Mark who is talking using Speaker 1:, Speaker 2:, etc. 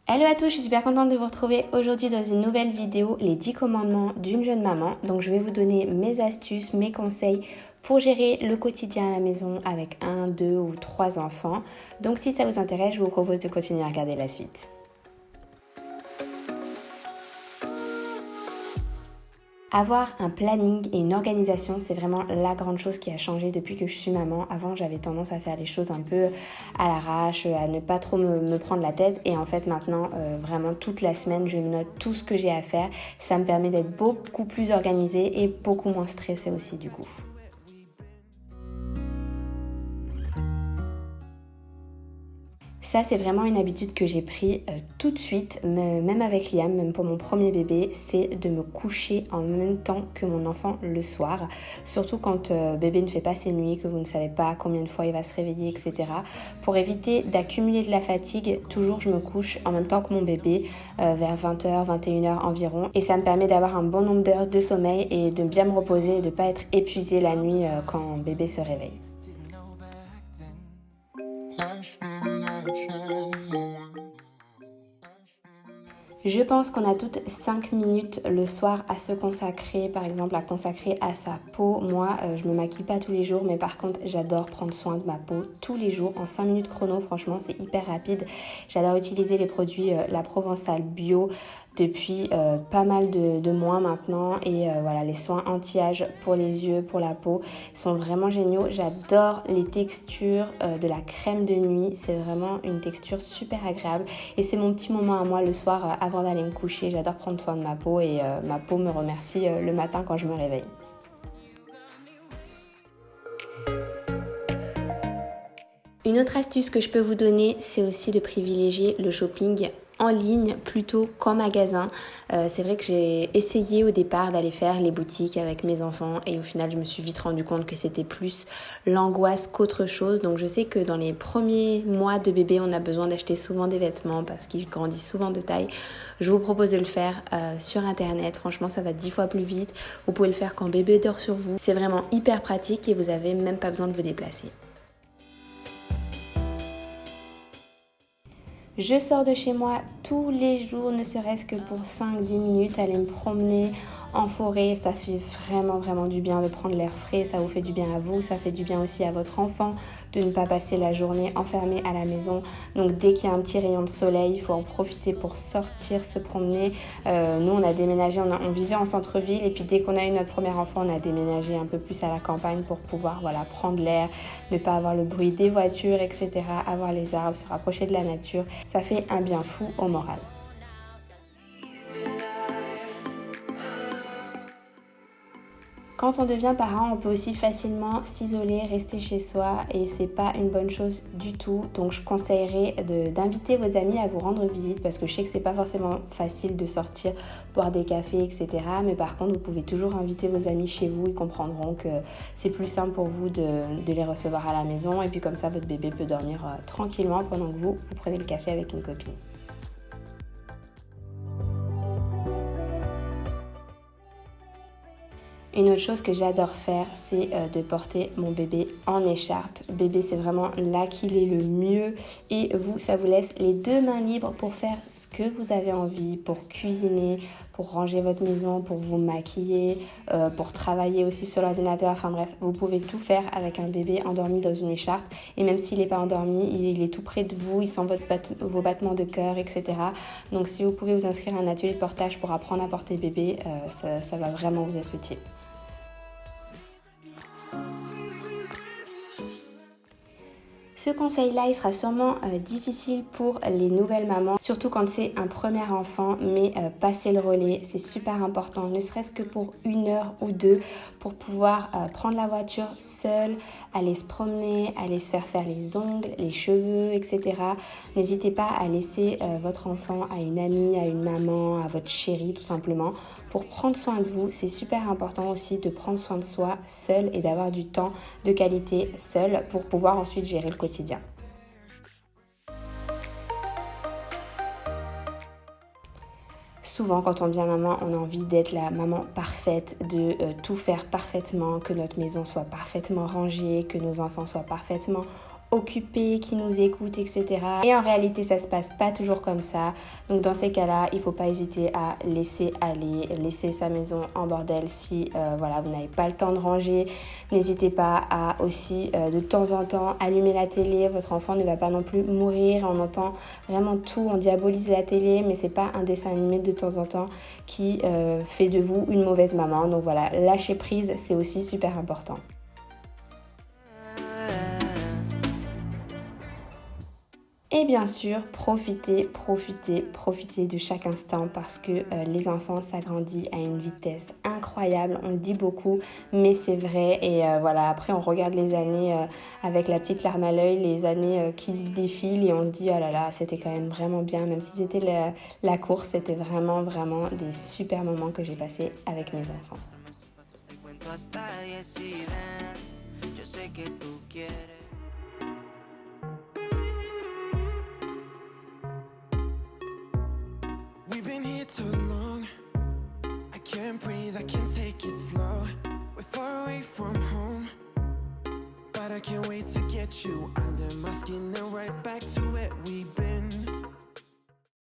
Speaker 1: Hello à tous, je suis super contente de vous retrouver aujourd'hui dans une nouvelle vidéo, les 10 commandements d'une jeune maman. Donc je vais vous donner mes astuces, mes conseils pour gérer le quotidien à la maison avec 1, 2 ou 3 enfants. Donc si ça vous intéresse, je vous propose de continuer à regarder la suite. Avoir un planning et une organisation, c'est vraiment la grande chose qui a changé depuis que je suis maman. Avant, j'avais tendance à faire les choses un peu à l'arrache, à ne pas trop me prendre la tête. Et en fait, maintenant, vraiment toute la semaine, je note tout ce que j'ai à faire. Ça me permet d'être beaucoup plus organisée et beaucoup moins stressée aussi du coup. Ça, c'est vraiment une habitude que j'ai pris tout de suite, même avec Liam, même pour mon premier bébé, c'est de me coucher en même temps que mon enfant le soir. Surtout quand bébé ne fait pas ses nuits, que vous ne savez pas combien de fois il va se réveiller, etc. Pour éviter d'accumuler de la fatigue, toujours je me couche en même temps que mon bébé, vers 20h, 21h environ. Et ça me permet d'avoir un bon nombre d'heures de sommeil et de bien me reposer et de ne pas être épuisée la nuit quand bébé se réveille. Je pense qu'on a toutes 5 minutes le soir à se consacrer, par exemple à consacrer à sa peau. Moi, je me maquille pas tous les jours, mais par contre, j'adore prendre soin de ma peau tous les jours en 5 minutes chrono. Franchement, c'est hyper rapide. J'adore utiliser les produits La Provençale Bio depuis pas mal de mois maintenant. Et voilà, les soins anti-âge pour les yeux, pour la peau sont vraiment géniaux. J'adore les textures de la crème de nuit. C'est vraiment une texture super agréable. Et c'est mon petit moment à moi le soir avant d'aller me coucher. J'adore prendre soin de ma peau et ma peau me remercie le matin quand je me réveille. Une autre astuce que je peux vous donner, c'est aussi de privilégier le shopping en ligne plutôt qu'en magasin. C'est vrai que j'ai essayé au départ d'aller faire les boutiques avec mes enfants et au final je me suis vite rendu compte que c'était plus l'angoisse qu'autre chose. Donc je sais que dans les premiers mois de bébé on a besoin d'acheter souvent des vêtements parce qu'ils grandissent souvent de taille. Je vous propose de le faire sur internet, franchement ça va 10 fois plus vite. Vous pouvez le faire quand bébé dort sur vous. C'est vraiment hyper pratique et vous n'avez même pas besoin de vous déplacer. Je sors de chez moi tous les jours, ne serait-ce que pour 5-10 minutes, aller me promener en forêt. Ça fait vraiment du bien de prendre l'air frais, ça vous fait du bien à vous, ça fait du bien aussi à votre enfant de ne pas passer la journée enfermé à la maison. Donc dès qu'il y a un petit rayon de soleil, il faut en profiter pour sortir, se promener. Nous on a déménagé, on vivait en centre-ville et puis dès qu'on a eu notre premier enfant, on a déménagé un peu plus à la campagne pour pouvoir prendre l'air, ne pas avoir le bruit des voitures, etc. Avoir les arbres, se rapprocher de la nature. Ça fait un bien fou au moral. Quand on devient parent, on peut aussi facilement s'isoler, rester chez soi et c'est pas une bonne chose du tout. Donc je conseillerais d'inviter vos amis à vous rendre visite parce que je sais que c'est pas forcément facile de sortir, boire des cafés, etc. Mais par contre, vous pouvez toujours inviter vos amis chez vous, ils comprendront que c'est plus simple pour vous de les recevoir à la maison et puis comme ça, votre bébé peut dormir tranquillement pendant que vous prenez le café avec une copine. Une autre chose que j'adore faire, c'est de porter mon bébé en écharpe. Bébé, c'est vraiment là qu'il est le mieux. Et vous, ça vous laisse les 2 mains libres pour faire ce que vous avez envie, pour cuisiner, pour ranger votre maison, pour vous maquiller, pour travailler aussi sur l'ordinateur. Enfin bref, vous pouvez tout faire avec un bébé endormi dans une écharpe. Et même s'il n'est pas endormi, il est tout près de vous, il sent vos battements de cœur, etc. Donc si vous pouvez vous inscrire à un atelier de portage pour apprendre à porter bébé, ça va vraiment vous être utile. Ce conseil-là, il sera sûrement difficile pour les nouvelles mamans, surtout quand c'est un premier enfant, mais passer le relais, c'est super important, ne serait-ce que pour 1 heure ou 2, pour pouvoir prendre la voiture seule, aller se promener, aller se faire les ongles, les cheveux, etc. N'hésitez pas à laisser votre enfant à une amie, à une maman, à votre chérie tout simplement, pour prendre soin de vous. C'est super important aussi de prendre soin de soi seul et d'avoir du temps de qualité seul pour pouvoir ensuite gérer le quotidien. Souvent, quand on devient maman, on a envie d'être la maman parfaite, de tout faire parfaitement, que notre maison soit parfaitement rangée, que nos enfants soient parfaitement occupés, qui nous écoutent, etc. Et en réalité, ça se passe pas toujours comme ça. Donc dans ces cas-là, il faut pas hésiter à laisser aller, laisser sa maison en bordel si voilà, vous n'avez pas le temps de ranger. N'hésitez pas à aussi de temps en temps allumer la télé. Votre enfant ne va pas non plus mourir. On entend vraiment tout, on diabolise la télé, mais c'est pas un dessin animé de temps en temps qui fait de vous une mauvaise maman. Donc voilà, lâcher prise, c'est aussi super important. Et bien sûr, profitez de chaque instant parce que les enfants, ça grandit à une vitesse incroyable. On le dit beaucoup, mais c'est vrai. Et voilà, après, on regarde les années avec la petite larme à l'œil, les années qui défilent et on se dit, oh là là, c'était quand même vraiment bien. Même si c'était la course, c'était vraiment des super moments que j'ai passés avec mes enfants.
Speaker 2: We've been here too long. I can't breathe, I can't take it slow. We're far away from home, but I can't wait to get you under my skin and right back to where we've been.